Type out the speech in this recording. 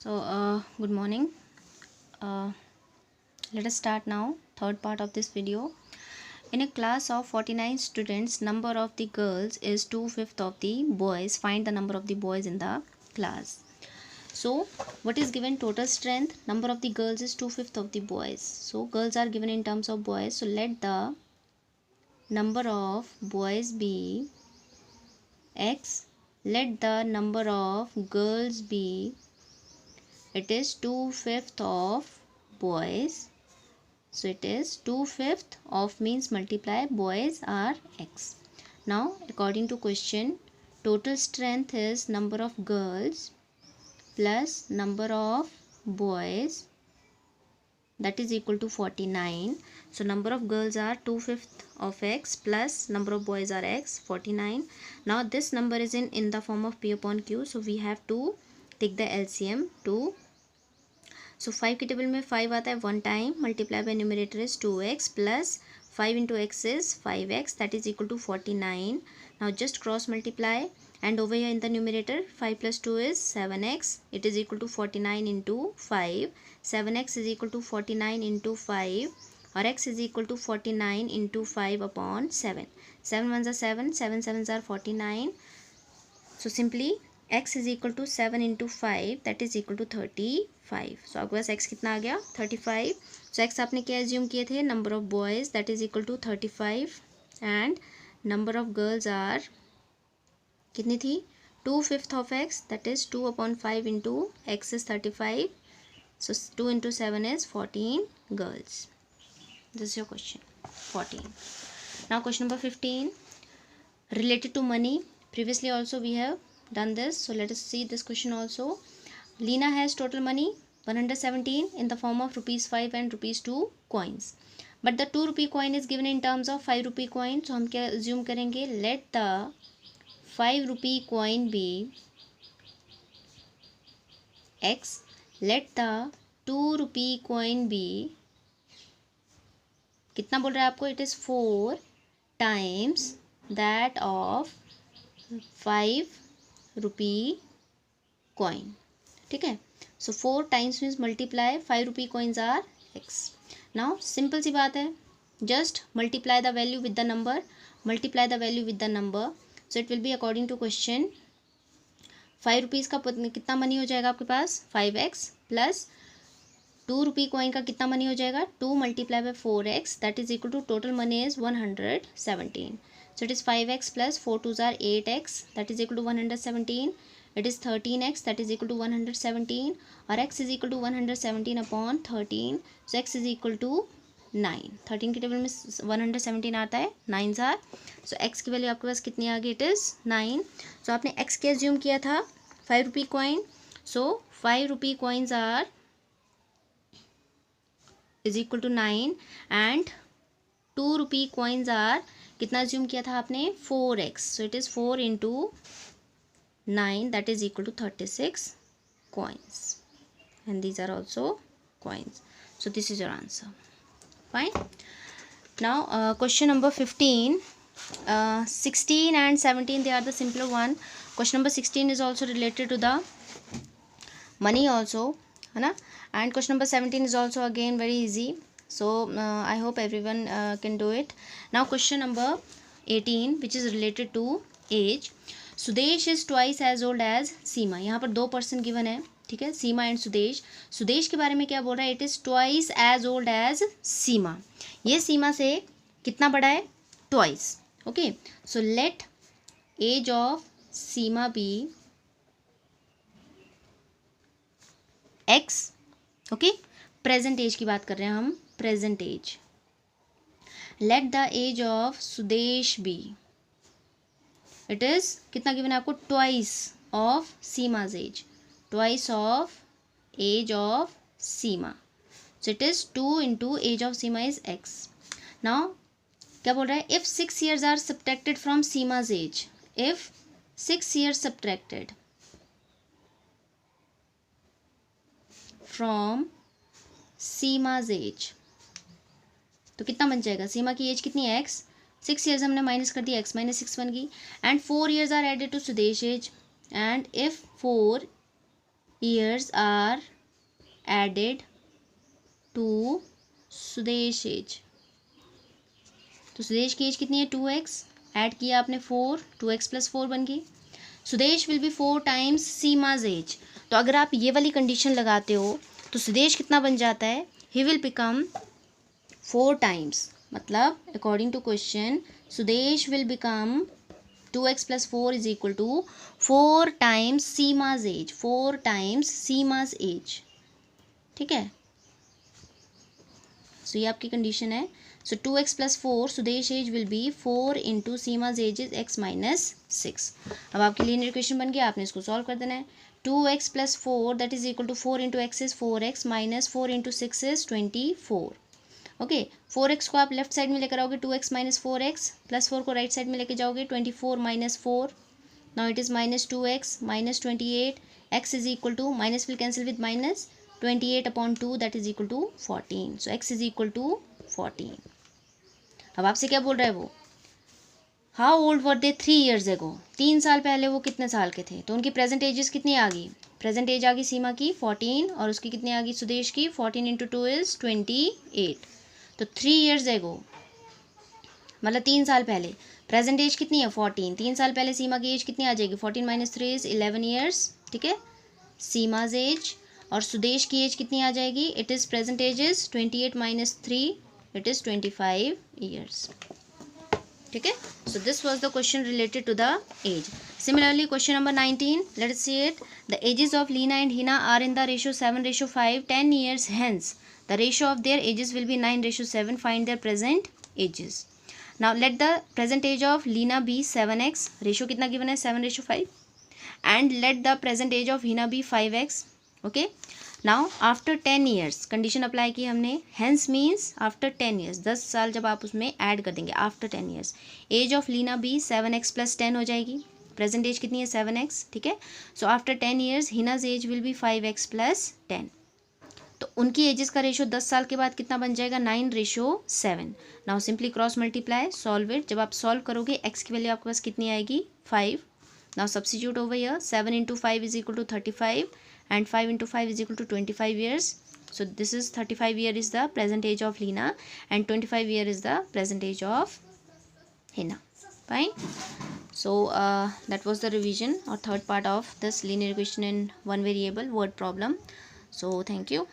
Good morning. Uh, Let us start now. Third part of this video. In a class of 49 students, number of the girls is 2/5 of the boys. Find the number of the boys in the class. So, what is given total strength? Number of the girls is 2/5 of the boys. So, girls are given in terms of boys. So, let the number of boys be X. Let the number of girls be, it is 2/5 of boys. So it is 2/5 of means multiply boys are X. Now according to question, total strength is number of girls plus number of boys, that is equal to 49. So number of girls are 2/5 of X plus number of boys are X, 49. Now this number is in the form of P upon Q. So we have to take the LCM to. सो 5 के table में 5 आता है one time, multiply by numerator is 2x plus 5 into x is 5x, that is equal to 49. Now just cross multiply and over here in the numerator 5 plus 2 is 7x, it is equal to 49 into 5. 7x is equal to 49 into 5 और x is equal to 49 into 5 upon 7. 7 1 are 7, 7 7 are 49. So simply x is equal to 7 into 5, that is equal to 35. So आपके पास x कितना आ गया 35. So x आपने क्या assume किए थे, number of boys that is equal to 35 and number of girls are कितनी थी 2/5 of x, that is 2 upon 5 into x is 35. So 2 into 7 is 14 girls. This is your question 14. Now question number 15 related to money. Previously also we have done this, so let us see this question also. Lena has total money 117 in the form of ₹5 and ₹2 coins, but the 2 rupee coin is given in terms of 5 rupee coin. So हम क्या assume करेंगे, let the 5 rupee coin be X, let the 2 rupee coin be, कितना बोल रहा है आपको, it is 4 times that of 5 rupee coin. ठीक है, so 4 times means multiply 5 rupee coins are x. Now simple सी बात है, just multiply the value with the number, multiply the value with the number. So it will be according to question 5 rupees का कितना money हो जाएगा आपके पास 5x plus 2 rupee coin का कितना मनी हो जाएगा 2 multiply by 4x, that is equal to total money is 117. So it is 5x plus 4 2s are 8x, that is equal to 117. It is 13x, that is equal to 117 और x is equal to 117 upon 13. So x is equal to 9. 13 के table में 117 आता है, 9s are. So x की value आपके पास कितनी आ गई, it is 9. So आपने x के एज्यूम किया था 5 rupee coin. So 5 rupee coins are is equal to 9 and 2 rupee coins are, कितना अज्यूम किया था आपने 4x. So it is 4 into 9, that is equal to 36 coins and these are also coins. So this is your answer. Fine. Now question number 15, 16 and 17 they are the simpler one. Question number 16 is also related to the money also, है ना, and question number 17 is also again very easy. So I hope everyone can do it. Now question number 18 which is related to age. Sudesh is twice as old as सीमा. यहाँ पर 2 person given है, ठीक है, सीमा and Sudesh. Sudesh के बारे में क्या बोल रहा है, it is twice as old as Seema. ये सीमा से कितना बड़ा है, twice. Okay, so let age of Seema be x. Okay, present age की बात कर रहे हैं हम, present age. Let the age of Sudesh be, it is कितना गिवन है आपको, twice of Seema's age, twice of age of Seema. So it is 2 into age of Seema is x. Now क्या बोल रहा है, if 6 years are subtracted from Seema's age, if 6 years subtracted from Seema's age, तो कितना बन जाएगा, सीमा की एज कितनी है एक्स, 6 years हमने माइनस कर दिया, एक्स माइनस 6 बन गई. And 4 years are added to Sudesh age, and if 4 years are added to Sudesh age. तो सुदेश की एज कितनी है 2x, ऐड किया आपने 4, 2x + 4 बन गई। Sudesh will be 4 times Seema's age. तो अगर आप ये वाली कंडीशन लगाते हो तो सुदेश कितना बन जाता है, ही विल बिकम 4 टाइम्स, मतलब according to question Sudesh will become 2x + 4 is equal to 4 times Seema's age, 4 times Seema's age. ठीक है, सो ये आपकी कंडीशन है। So 2x + 4 Sudesh age will be 4 into Seema's age is x - 6। अब आपके लीनियर इक्वेशन बन गया, आपने इसको सॉल्व कर देना है। 2x + 4 that is equal to 4 into x is 4x minus 4 into 6 is 24। Okay, 4x को आप लेफ्ट साइड में लेकर आओगे 2x - 4x, +4 को राइट साइड में लेके जाओगे 24 - 4, now it is -2x - 28, x is equal to minus will cancel with minus 28/2 that is equal to 14। So x is equal to 14। अब आपसे क्या बोल रहा है वो, how old were they 3 years ago, 3 साल पहले वो कितने साल के थे। तो उनकी प्रेजेंट एजेस कितनी आ गई, प्रेजेंट एज आ गई सीमा की 14 और उसकी कितनी आ गई सुदेश की 14 इंटू 2 इज 28। तो 3 years ago मतलब 3 साल पहले, प्रेजेंट एज कितनी है 14, 3 साल पहले सीमा की एज कितनी आ जाएगी 14 - 3 इज 11 years। ठीक है, सीमाज एज, और सुदेश की एज कितनी आ जाएगी, it is present age is 28 - 3 it is 25 years। ठीक है, so this was the question related to the age. Similarly question number 19, let us see it. The ages of Leena and Hina are in the ratio 7:5, 10 years hence the ratio of their ages will be 9:7, find their present ages। now let the present age of Leena be 7x, ratio कितना given है 7:5, and let the present age of Hina be 5x। okay, now after 10 years condition apply की हमने, hence means after 10 years, 10 साल जब आप उसमें add कर देंगे after 10 years, age of Leena भी 7x + 10 हो जाएगी, प्रेजेंट एज कितनी है 7x। ठीक है, so after 10 years Hina's age will be 5x + 10। तो उनकी एजेस का रेशियो 10 साल के बाद कितना बन जाएगा 9:7। Now simply cross multiply, solve it. जब आप सॉल्व करोगे x की वैल्यू आपके पास कितनी आएगी 5। Now substitute over here, 7 × 5 is equal to 35 and 5 × 5 is equal to 25 years। so this is 35 year is the present age of Leena and 25 year is the present age of Hina। fine, so that was the revision or third part of this linear equation in one variable word problem। so thank you।